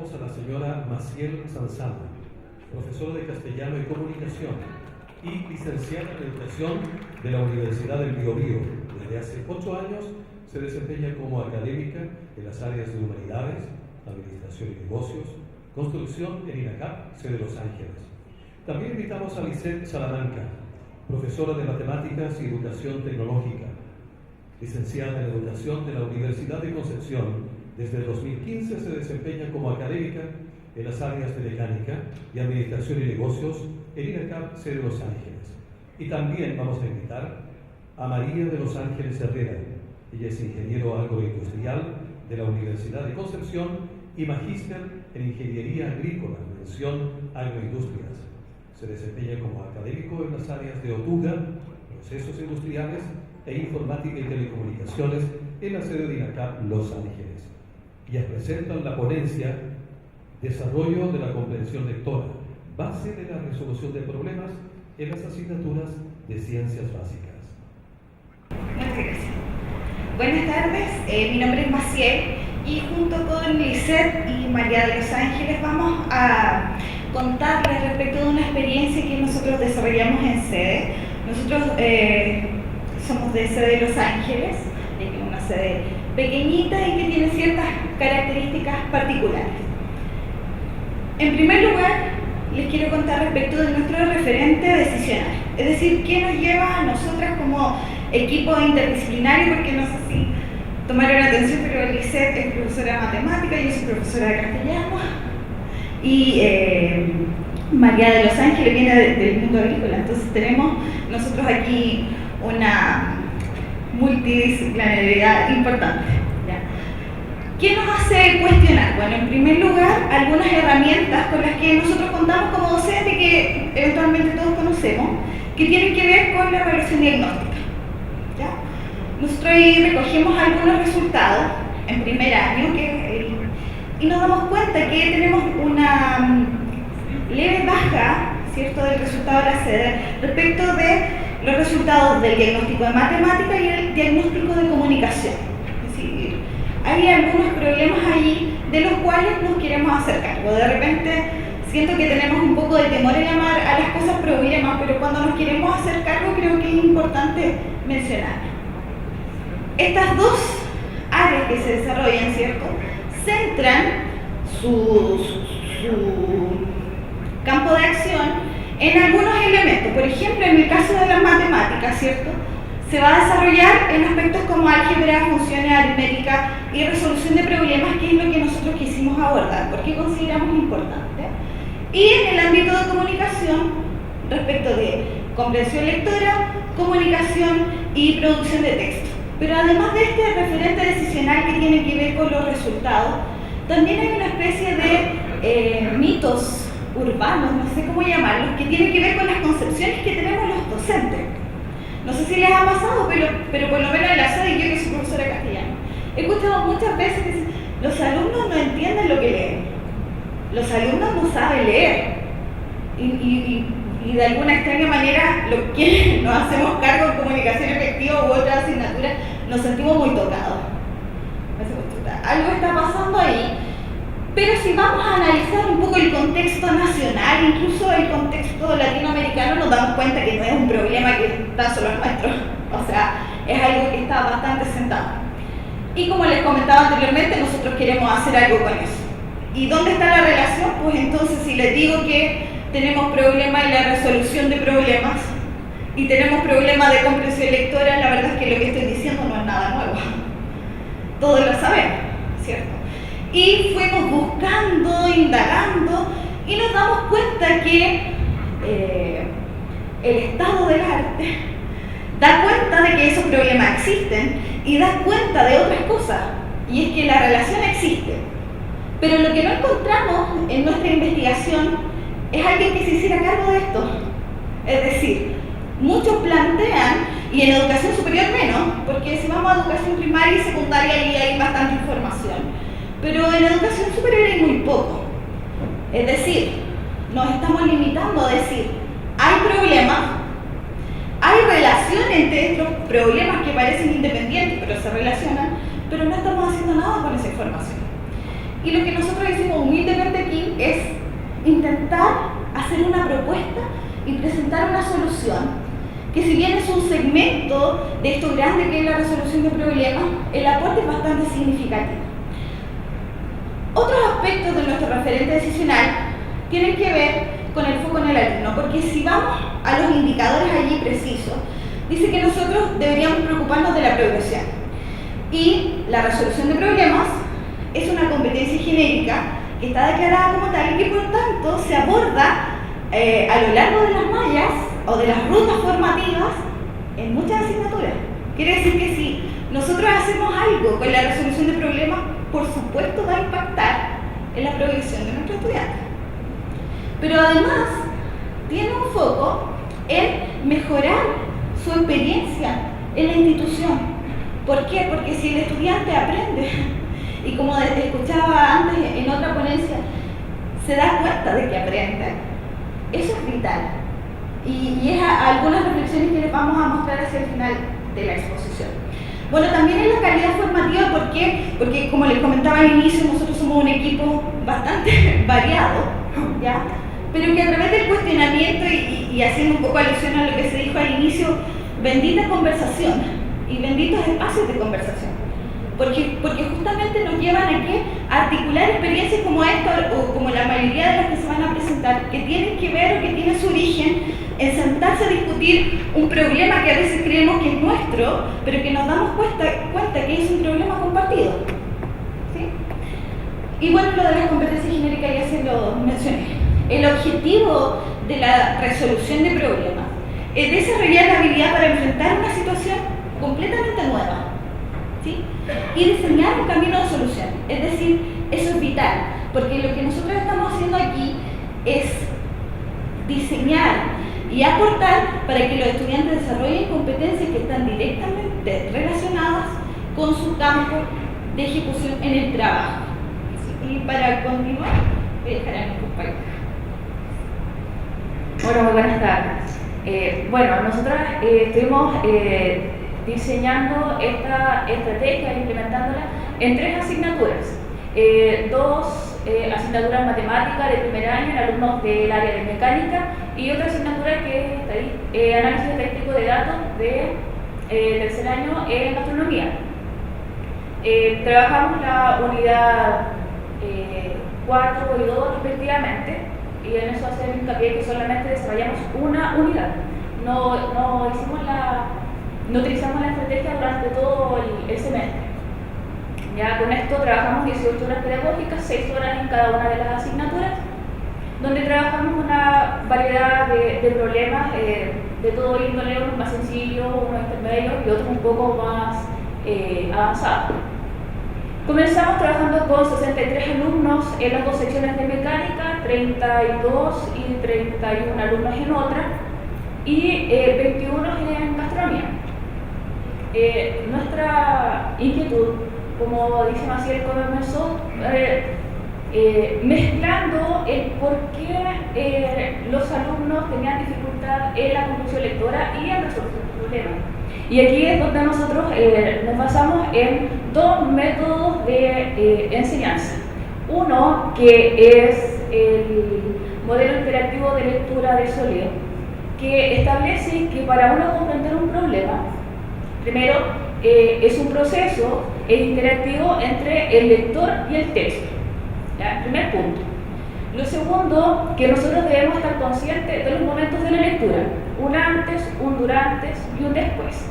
invitamos a la señora Maciel Sanzana, profesora de Castellano y Comunicación y licenciada en Educación de la Universidad del Biobío. Desde hace 8 años se desempeña como académica en las áreas de Humanidades, Administración y Negocios, Construcción en INACAP, sede de Los Ángeles. También invitamos a Lisette Salamanca, profesora de Matemáticas y Educación Tecnológica, licenciada en Educación de la Universidad de Concepción. Desde el 2015 se desempeña como académica en las áreas de Mecánica y Administración y Negocios en INACAP, sede de Los Ángeles. Y también vamos a invitar a María de Los Ángeles Herrera. Ella es ingeniero agroindustrial de la Universidad de Concepción y magíster en Ingeniería Agrícola, mención Agroindustrias. Se desempeña como académico en las áreas de Otuga, Procesos Industriales e Informática y Telecomunicaciones en la sede de INACAP, Los Ángeles. Ellas presentan la ponencia Desarrollo de la comprensión lectora, base de la resolución de problemas en las asignaturas de Ciencias Básicas. Muchas gracias. Buenas tardes, mi nombre es Maciel y junto con Lisette y María de Los Ángeles vamos a contarles respecto de una experiencia que nosotros desarrollamos en sede. Nosotros somos de sede de Los Ángeles, es una sede pequeñita y que tiene ciertas características particulares. En primer lugar, les quiero contar respecto de nuestro referente decisional, es decir, qué nos lleva a nosotras como equipo interdisciplinario, porque no sé si tomaron atención, pero Lisette es profesora de matemática, yo soy profesora de castellano, y María de Los Ángeles viene del mundo agrícola, entonces tenemos nosotros aquí una multidisciplinaridad importante. ¿Ya? ¿Qué nos hace cuestionar? Bueno, en primer lugar, algunas herramientas con las que nosotros contamos como docentes, que eventualmente todos conocemos, que tienen que ver con la evaluación diagnóstica. ¿Ya? Nosotros ahí recogimos algunos resultados en primer año y nos damos cuenta que tenemos una leve baja, ¿cierto?, del resultado de la sede respecto de los resultados del diagnóstico de matemática y el diagnóstico de comunicación. Es decir, hay algunos problemas ahí de los cuales nos queremos hacer cargo. De repente siento que tenemos un poco de temor en llamar a las cosas problemas, pero cuando nos queremos hacer cargo creo que es importante mencionar. Estas dos áreas que se desarrollan, ¿cierto?, centran su campo de acción en algunos elementos. Por ejemplo, en el caso de las matemáticas, ¿cierto?, se va a desarrollar en aspectos como álgebra, funciones aritméticas y resolución de problemas, que es lo que nosotros quisimos abordar, porque consideramos importante. Y en el ámbito de comunicación, respecto de comprensión lectora, comunicación y producción de texto. Pero además de este referente decisional que tiene que ver con los resultados, también hay una especie de mitos urbanos, no sé cómo llamarlos, que tienen que ver con las concepciones que tenemos los docentes. No sé si les ha pasado, pero por lo menos en la sede, yo que soy profesora de castellano, he escuchado muchas veces que dicen, los alumnos no entienden lo que leen, los alumnos no saben leer, y de alguna extraña manera, los que nos hacemos cargo de comunicación efectiva u otras asignaturas, nos sentimos muy tocados. Algo está pasando ahí. Pero si vamos a analizar un poco el contexto nacional, incluso el contexto latinoamericano, nos damos cuenta que no es un problema que tan solo es nuestro. O sea, es algo que está bastante sentado. Y como les comentaba anteriormente, nosotros queremos hacer algo con eso. ¿Y dónde está la relación? Pues entonces, si les digo que tenemos problemas en la resolución de problemas y tenemos problemas de comprensión lectora, la verdad es que lo que estoy diciendo no es nada nuevo. Todos lo sabemos, ¿cierto? Y fuimos buscando, indagando, y nos damos cuenta que el estado del arte da cuenta de que esos problemas existen y da cuenta de otras cosas, y es que la relación existe. Pero lo que no encontramos en nuestra investigación es alguien que se hiciera cargo de esto. Es decir, muchos plantean, y en educación superior menos, porque si vamos a educación primaria y secundaria ahí hay bastante información, pero en educación superior hay muy poco. Es decir, nos estamos limitando a decir, hay problemas, hay relación entre estos problemas que parecen independientes, pero se relacionan, pero no estamos haciendo nada con esa información. Y lo que nosotros hicimos humildemente aquí es intentar hacer una propuesta y presentar una solución que, si bien es un segmento de esto grande que es la resolución de problemas, el aporte es bastante significativo. Otros aspectos de nuestro referente decisional tienen que ver con el foco en el alumno, porque si vamos a los indicadores allí precisos, dice que nosotros deberíamos preocuparnos de la progresión. Y la resolución de problemas es una competencia genérica que está declarada como tal y que por tanto se aborda a lo largo de las mallas o de las rutas formativas en muchas asignaturas. Quiere decir que si nosotros hacemos algo con la resolución de problemas, por supuesto va a impactar en la progresión de nuestros estudiantes. Pero además tiene un foco en mejorar su experiencia en la institución. ¿Por qué? Porque si el estudiante aprende, y como escuchaba antes en otra ponencia, se da cuenta de que aprende, eso es vital. Y es algunas reflexiones que les vamos a mostrar hacia el final de la exposición. Bueno, también en la calidad formativa, ¿por qué? Porque como les comentaba al inicio, nosotros somos un equipo bastante variado, ¿ya? Pero que a través del cuestionamiento y haciendo un poco alusión a lo que se dijo al inicio, bendita conversación y benditos espacios de conversación. Porque justamente nos llevan a ¿qué? A articular experiencias como esta o como la mayoría de las que se van a presentar, que tienen que ver o que tienen su origen en sentarse a discutir un problema que a veces creemos que es nuestro, pero que nos damos cuenta que es un problema compartido. ¿Sí? Y bueno, lo de las competencias genéricas ya se lo mencioné. El objetivo de la resolución de problemas es desarrollar la habilidad para enfrentar una situación completamente nueva, ¿sí? Y diseñar un camino de solución. Es decir, eso es vital, porque lo que nosotros estamos haciendo aquí es diseñar y aportar para que los estudiantes desarrollen competencias que están directamente relacionadas con su campo de ejecución en el trabajo. ¿Sí? Y para continuar, voy a dejar a mi compañera. Bueno, muy buenas tardes. Bueno, nosotros estuvimos diseñando esta estrategia, implementándola en 3 asignaturas. 2 asignaturas matemáticas de primer año en alumnos del área de mecánica y otra asignatura que es análisis estadístico de datos de tercer año en astronomía. Trabajamos la unidad 4 y 2 respectivamente, y en eso hacer hincapié que solamente desarrollamos una unidad. No utilizamos la estrategia durante todo el semestre. Ya con esto trabajamos 18 horas pedagógicas, 6 horas en cada una de las asignaturas, donde trabajamos una variedad de problemas de todo índole, unos más sencillos, unos intermedios y otros un poco más avanzados. Comenzamos trabajando con 63 alumnos en las 2 secciones de mecánica, 32 y 31 alumnos en otra, y 21 en gastronomía. Nuestra inquietud, como dice Maciel, comenzó mezclando el por qué los alumnos tenían dificultad en la comprensión lectora y en resolver problemas. Y aquí es donde nosotros nos basamos en 2 métodos de enseñanza. Uno, que es el modelo interactivo de lectura de Soleo, que establece que para uno comprender un problema, primero es un proceso interactivo entre el lector y el texto. ¿Ya? Primer punto. Lo segundo, que nosotros debemos estar conscientes de los momentos de la lectura, un antes, un durante y un después.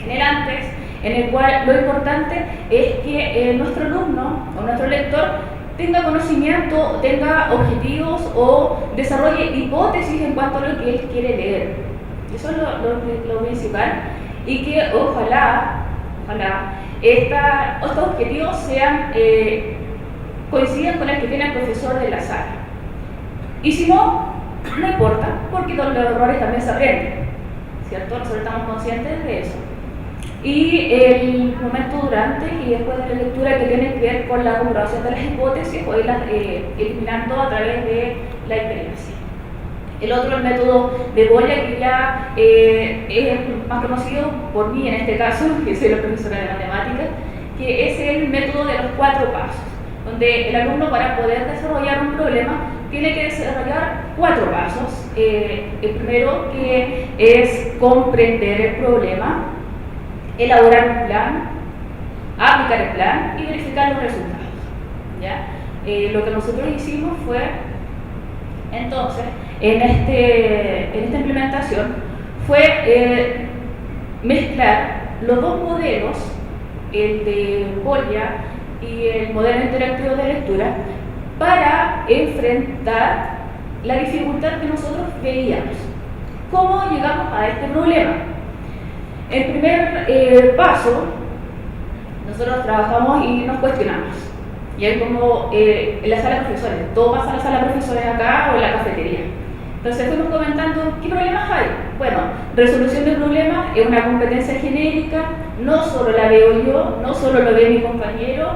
En el antes, en el cual lo importante es que nuestro alumno o nuestro lector tenga conocimiento, tenga objetivos o desarrolle hipótesis en cuanto a lo que él quiere leer. Eso es lo principal, y que ojalá estos objetivos sean coincidan con el que tiene el profesor de la sala. Y si no importa, porque todos los errores también se aprenden, ¿cierto? Nosotros estamos conscientes de eso. Y el momento durante y después de la lectura, que tiene que ver con la comprobación de las hipótesis o irlas eliminando a través de la experiencia. El otro, el método de Bolla, que ya es más conocido por mí en este caso, que soy la profesora de matemáticas, que es el método de los 4 pasos. donde el alumno, para poder desarrollar un problema, tiene que desarrollar 4 pasos. El primero, que es comprender el problema, elaborar un plan, aplicar el plan y verificar los resultados, ¿ya? Lo que nosotros hicimos fue, entonces, en esta implementación, fue mezclar los 2 modelos, el de Polya y el modelo interactivo de lectura, para enfrentar la dificultad que nosotros veíamos. ¿Cómo llegamos a este problema? El primer paso, nosotros trabajamos y nos cuestionamos. Y hay como en la sala de profesores, todo pasa en la sala de profesores acá o en la cafetería. Entonces fuimos comentando qué problemas hay. Bueno, resolución de problemas es una competencia genérica, no solo la veo yo, no solo lo ve mi compañero,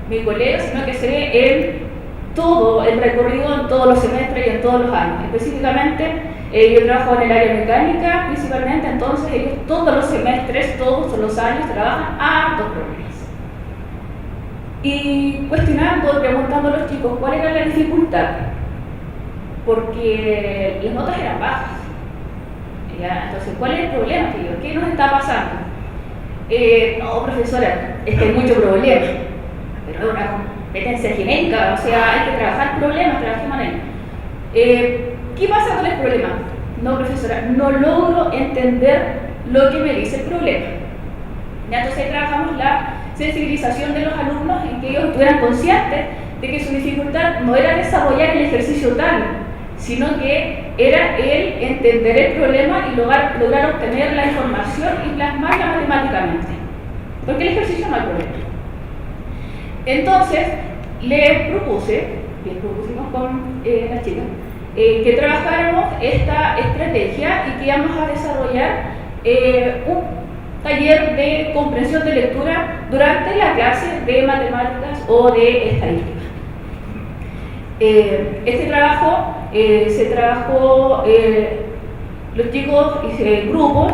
mi colega, sino que se ve en todo el recorrido, en todos los semestres y en todos los años. Específicamente, yo trabajo en el área mecánica, principalmente, entonces ellos todos los semestres, todos los años trabajan hartos problemas. Y cuestionando, preguntando a los chicos cuál era la dificultad, porque las notas eran bajas. ¿Ya? Entonces, ¿cuál es el problema, tío? ¿Qué nos está pasando? No, profesora, es que hay mucho problema, pero es una competencia genérica, o sea, hay que trabajar problemas, trabajemos en ello. ¿Qué pasa con el problema? No, profesora, no logro entender lo que me dice el problema. ¿Ya? Entonces, ahí trabajamos la sensibilización de los alumnos en que ellos estuvieran conscientes de que su dificultad no era desarrollar el ejercicio tal, sino que era el entender el problema y lograr obtener la información y plasmarla matemáticamente, porque el ejercicio no hay problema. Entonces, les propusimos con las chicas que trabajáramos esta estrategia y que íbamos a desarrollar un taller de comprensión de lectura durante la clase de matemáticas o de estadística. Este trabajo se trabajó, los chicos hicieron grupos,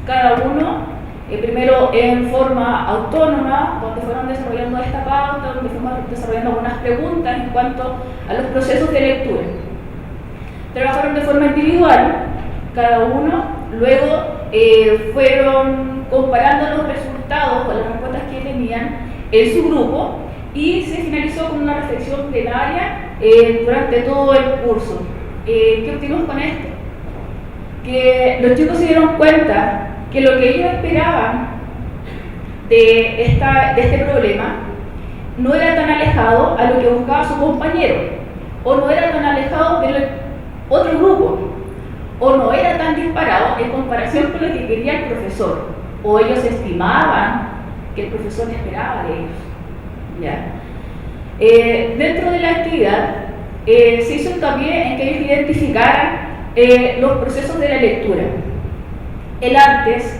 cada uno primero en forma autónoma, donde fueron desarrollando esta pauta, donde fuimos desarrollando algunas preguntas en cuanto a los procesos de lectura. Trabajaron de forma individual, cada uno, luego fueron comparando los resultados o las respuestas que tenían en su grupo y se finalizó con una reflexión plenaria durante todo el curso. ¿Qué obtuvimos con esto? Que los chicos se dieron cuenta que lo que ellos esperaban de este problema no era tan alejado a lo que buscaba su compañero, o no era tan alejado del otro grupo, o no era tan disparado en comparación con lo que quería el profesor, o ellos estimaban que el profesor esperaba de ellos. ¿Ya? Dentro de la actividad se hizo hincapié en que ellos identificaran los procesos de la lectura, el antes,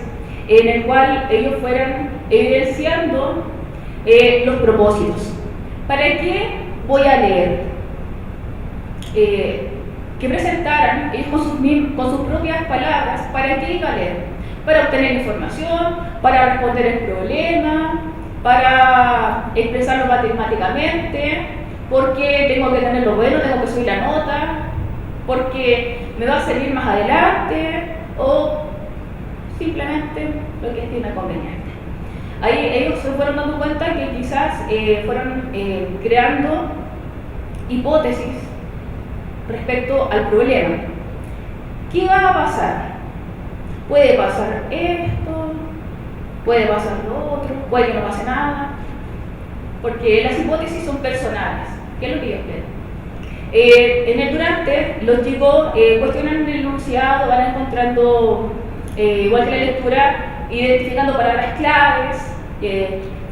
en el cual ellos fueran evidenciando los propósitos. ¿Para qué voy a leer? Que presentaran ellos con sus propias palabras para qué iba a leer, para obtener información, para responder el problema, para expresarlo matemáticamente, porque tengo que tenerlo bueno, tengo que subir la nota, porque me va a servir más adelante, o simplemente lo que estima conveniente. Ahí ellos se fueron dando cuenta que quizás fueron creando hipótesis respecto al problema. ¿Qué va a pasar? Puede pasar esto, puede pasar lo otro, puede que no pase nada, porque las hipótesis son personales. ¿Qué es lo que yo espero? En el durante, los chicos cuestionan el enunciado, van encontrando, igual que la lectura, identificando palabras claves,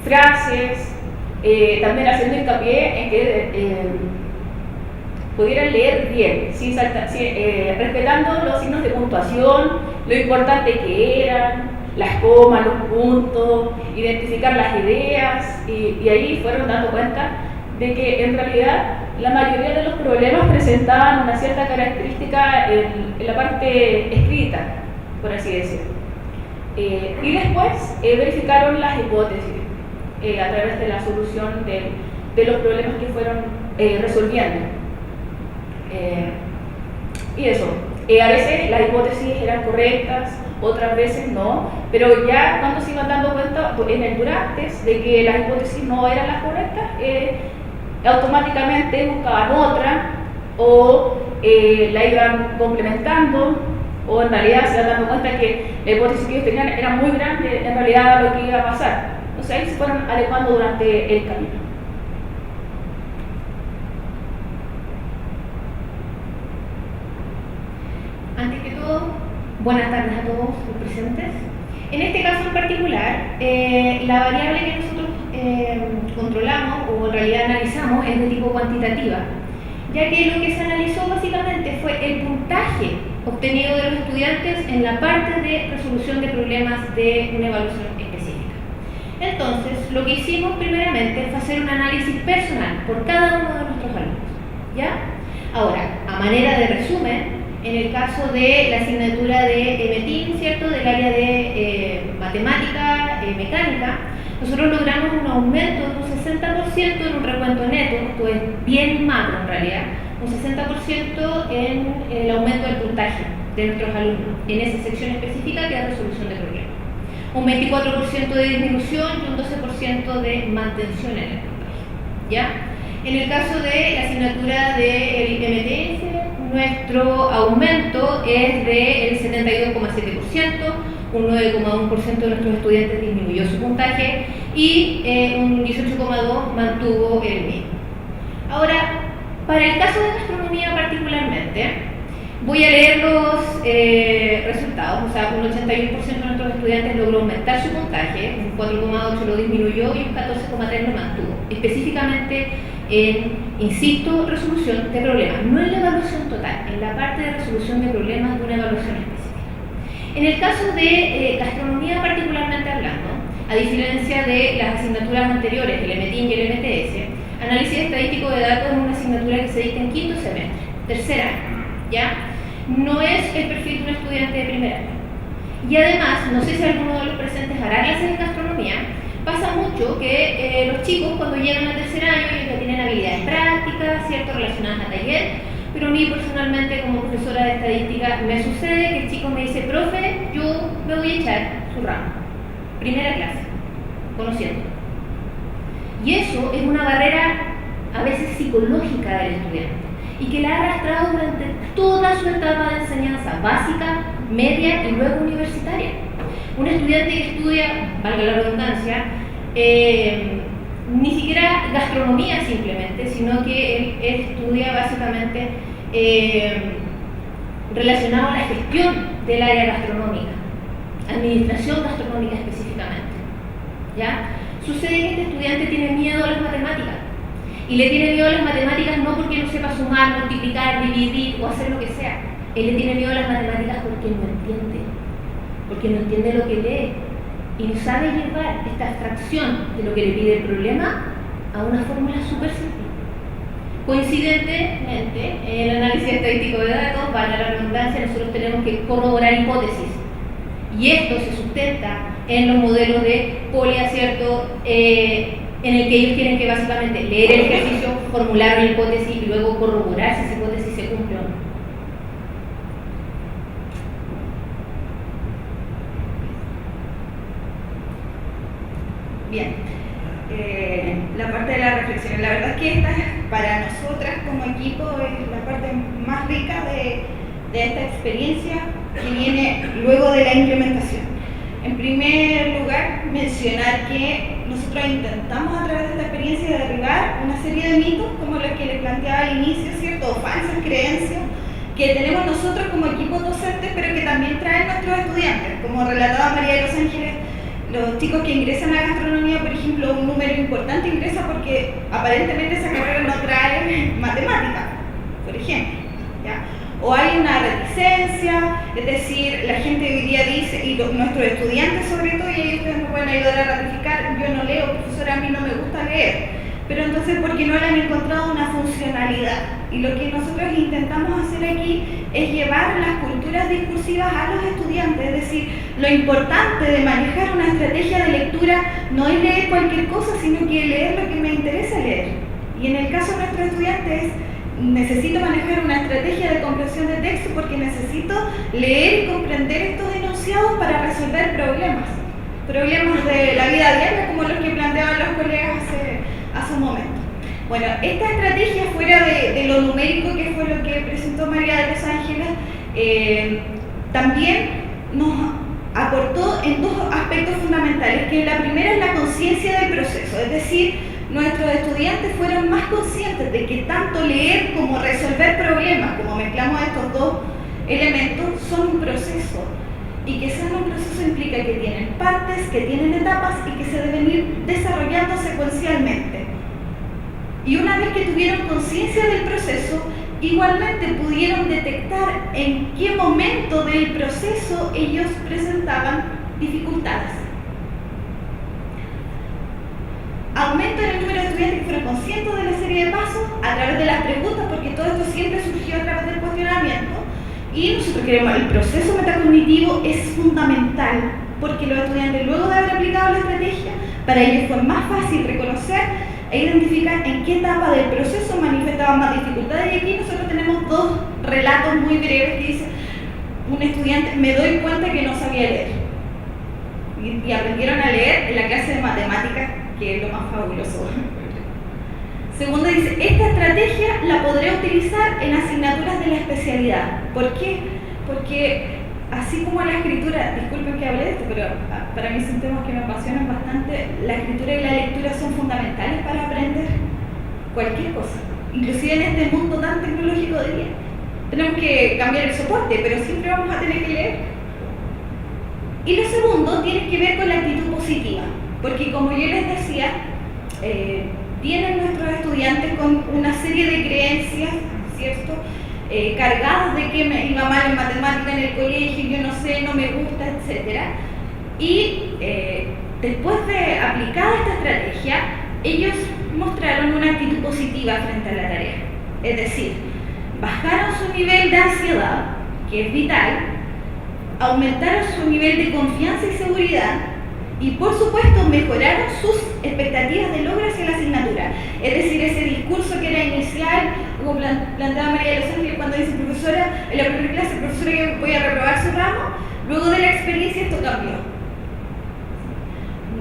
frases, también haciendo hincapié en que pudieran leer bien, respetando los signos de puntuación, lo importante que eran, las comas, los puntos, identificar las ideas, y ahí fueron dando cuenta de que en realidad la mayoría de los problemas presentaban una cierta característica en la parte escrita, por así decirlo. Y después verificaron las hipótesis a través de la solución de los problemas que fueron resolviendo. Y eso, a veces las hipótesis eran correctas, otras veces no, pero ya cuando se iban dando cuenta en el durante de que las hipótesis no eran las correctas, automáticamente buscaban otra o la iban complementando, o en realidad se iban dando cuenta que la hipótesis que ellos tenían era muy grande en realidad lo que iba a pasar. Entonces ahí se fueron adecuando durante el camino. Antes que todo, buenas tardes a todos los presentes. En este caso en particular, la variable que nosotros controlamos o en realidad analizamos es de tipo cuantitativa, ya que lo que se analizó básicamente fue el puntaje obtenido de los estudiantes en la parte de resolución de problemas de una evaluación específica. Entonces, lo que hicimos primeramente fue hacer un análisis personal por cada uno de nuestros alumnos, ¿ya? Ahora, a manera de resumen, en el caso de la asignatura de METIN, ¿cierto?, del área de matemática, mecánica, nosotros logramos un aumento de un 60% en un recuento neto, esto es bien macro en realidad, un 60% en el aumento del puntaje de nuestros alumnos en esa sección específica que es resolución de problemas. Un 24% de disminución y un 12% de mantención en el puntaje, ¿ya? En el caso de la asignatura del MTS, nuestro aumento es del 72,7%, un 9,1% de nuestros estudiantes disminuyó su puntaje y un 18,2% mantuvo el mismo. Ahora, para el caso de gastronomía particularmente, voy a leer los resultados. O sea, un 81% de nuestros estudiantes logró aumentar su puntaje, un 4,8% lo disminuyó y un 14,3% lo mantuvo. Específicamente en, insisto, resolución de problemas, no en la evaluación total, en la parte de resolución de problemas de una evaluación específica. En el caso de gastronomía particularmente hablando, a diferencia de las asignaturas anteriores, el METIN y el MTS, análisis estadístico de datos es una asignatura que se dicta en quinto semestre, tercer año, ¿ya? No es el perfil de un estudiante de primer año. Y además, no sé si alguno de los presentes hará clases en gastronomía, pasa mucho que los chicos cuando llegan al tercer año ellos ya tienen habilidades prácticas, ¿cierto?, relacionadas a taller, pero a mí personalmente como profesora de estadística me sucede que el chico me dice, profe, yo me voy a echar su ramo, primera clase, conociendo. Y eso es una barrera a veces psicológica del estudiante y que la ha arrastrado durante toda su etapa de enseñanza básica, media y luego universitaria. Un estudiante que estudia, valga la redundancia, ni siquiera gastronomía simplemente, sino que él estudia básicamente relacionado a la gestión del área gastronómica, administración gastronómica específicamente, ¿ya? Sucede que este estudiante tiene miedo a las matemáticas, y le tiene miedo a las matemáticas no porque no sepa sumar, multiplicar, dividir o hacer lo que sea, él le tiene miedo a las matemáticas porque no entiende lo que lee y no sabe llevar esta abstracción de lo que le pide el problema a una fórmula súper simple. Coincidentemente, en el análisis estadístico de datos, para la redundancia, nosotros tenemos que corroborar hipótesis y esto se sustenta en los modelos de poliacierto, en el que ellos tienen que básicamente leer el ejercicio, formular una hipótesis y luego corroborar si esa hipótesis se cumple o no. Bien, la parte de la reflexión, la verdad es que esta para nosotras como equipo es la parte más rica de esta experiencia que viene luego de la implementación. En primer lugar, mencionar que nosotros intentamos a través de esta experiencia derribar una serie de mitos como los que les planteaba al inicio, ¿cierto? O falsas creencias que tenemos nosotros como equipo docente, pero que también traen nuestros estudiantes, como relataba María de los Ángeles. Los chicos que ingresan a gastronomía, por ejemplo, un número importante ingresa porque aparentemente esa carrera no trae matemática, por ejemplo, ¿ya? O hay una reticencia, es decir, la gente hoy día dice, y nuestros estudiantes sobre todo, y ahí ustedes me pueden ayudar a ratificar, yo no leo, profesora, a mí no me gusta leer, pero entonces porque no le han encontrado una funcionalidad. Y lo que nosotros intentamos hacer aquí es llevar las culturas discursivas a los estudiantes, es decir, lo importante de manejar una estrategia de lectura no es leer cualquier cosa, sino que leer lo que me interesa leer. Y en el caso de nuestros estudiantes, necesito manejar una estrategia de comprensión de texto porque necesito leer y comprender estos enunciados para resolver problemas de la vida diaria, como los que planteaban los colegas hace un momento. Bueno, esta estrategia, fuera de lo numérico, que fue lo que presentó María de los Ángeles, también nos aportó en dos aspectos fundamentales, que la primera es la conciencia del proceso, es decir, nuestros estudiantes fueron más conscientes de que tanto leer como resolver problemas, como mezclamos estos dos elementos, son un proceso, y que sean un proceso implica que tienen partes, que tienen etapas y que se deben ir desarrollando secuencialmente. Y una vez que tuvieron conciencia del proceso, igualmente pudieron detectar en qué momento del proceso ellos presentaban dificultades. Aumento en el número de estudiantes que fueron conscientes de la serie de pasos a través de las preguntas, porque todo esto siempre surgió a través del cuestionamiento. Y nosotros queremos, el proceso metacognitivo es fundamental, porque los estudiantes, luego de haber aplicado la estrategia, para ellos fue más fácil reconocer e identificar en qué etapa del proceso manifestaban más dificultades. Y aquí nosotros tenemos dos relatos muy breves que dice: un estudiante, me doy cuenta que no sabía leer, y aprendieron a leer en la clase de matemáticas, que es lo más fabuloso. Segundo dice, esta estrategia la podré utilizar en asignaturas de la especialidad. ¿Por qué? Porque así como la escritura, disculpen que hable de esto, pero para mí son temas que me apasionan bastante, la escritura y la lectura son fundamentales para aprender cualquier cosa, inclusive en este mundo tan tecnológico de día. Tenemos que cambiar el soporte, pero siempre vamos a tener que leer. Y lo segundo tiene que ver con la actitud positiva, porque como yo les decía, vienen nuestros estudiantes con una serie de creencias, ¿cierto? Cargados de que me iba mal en matemática en el colegio, yo no sé, no me gusta, etc. Y después de aplicada esta estrategia, ellos mostraron una actitud positiva frente a la tarea. Es decir, bajaron su nivel de ansiedad, que es vital, aumentaron su nivel de confianza y seguridad, y por supuesto mejoraron sus expectativas de logro hacia la asignatura. Es decir, ese discurso que era inicial, como planteaba María de los Ángeles cuando dice profesora, en la primera clase, profesora, que voy a reprobar su ramo, luego de la experiencia esto cambió.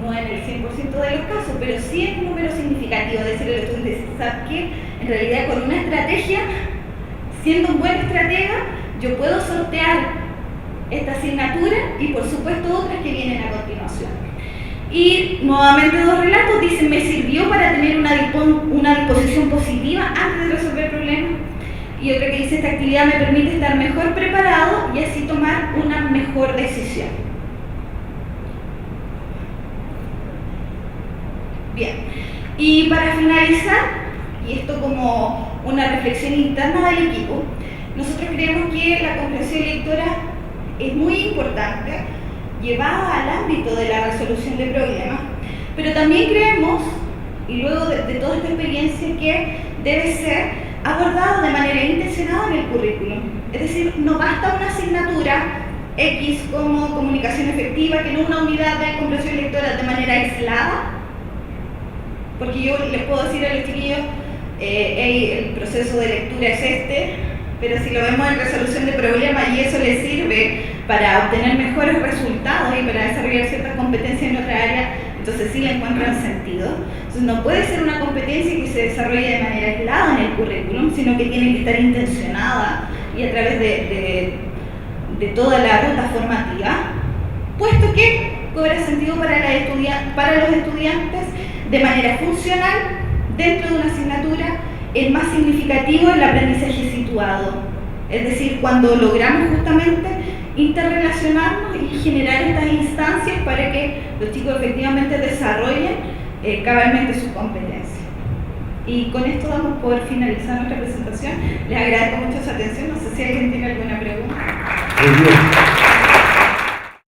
No en el 100% de los casos, pero sí en un número significativo. Es decir, el estudiante sabe que en realidad con una estrategia, siendo un buen estratega, yo puedo sortear esta asignatura y por supuesto otras que vienen a continuación. Y nuevamente dos relatos, dicen, me sirvió para tener una disposición positiva antes de resolver problemas. Y otra que dice, esta actividad me permite estar mejor preparado y así tomar una mejor decisión. Bien, y para finalizar, y esto como una reflexión interna del equipo, nosotros creemos que la comprensión lectora es muy importante, llevada al ámbito de la resolución de problemas, pero también creemos, y luego de toda esta experiencia, que debe ser abordado de manera intencionada en el currículum. Es decir, no basta una asignatura X como comunicación efectiva, que no una unidad de comprensión lectora de manera aislada, porque yo les puedo decir a los chiquillos, el proceso de lectura es este, pero si lo vemos en resolución de problemas y eso les sirve para obtener mejores resultados y para desarrollar ciertas competencias en otra área, entonces sí le encuentran sentido. Entonces no puede ser una competencia que se desarrolle de manera aislada en el currículum, sino que tiene que estar intencionada y a través de toda la ruta formativa, puesto que cobra sentido para los estudiantes de manera funcional dentro de una asignatura. Es más significativo el aprendizaje situado, es decir, cuando logramos justamente interrelacionarnos y generar estas instancias para que los chicos efectivamente desarrollen cabalmente sus competencias. Y con esto damos por finalizar nuestra presentación. Les agradezco mucho su atención, no sé si alguien tiene alguna pregunta. Muy bien.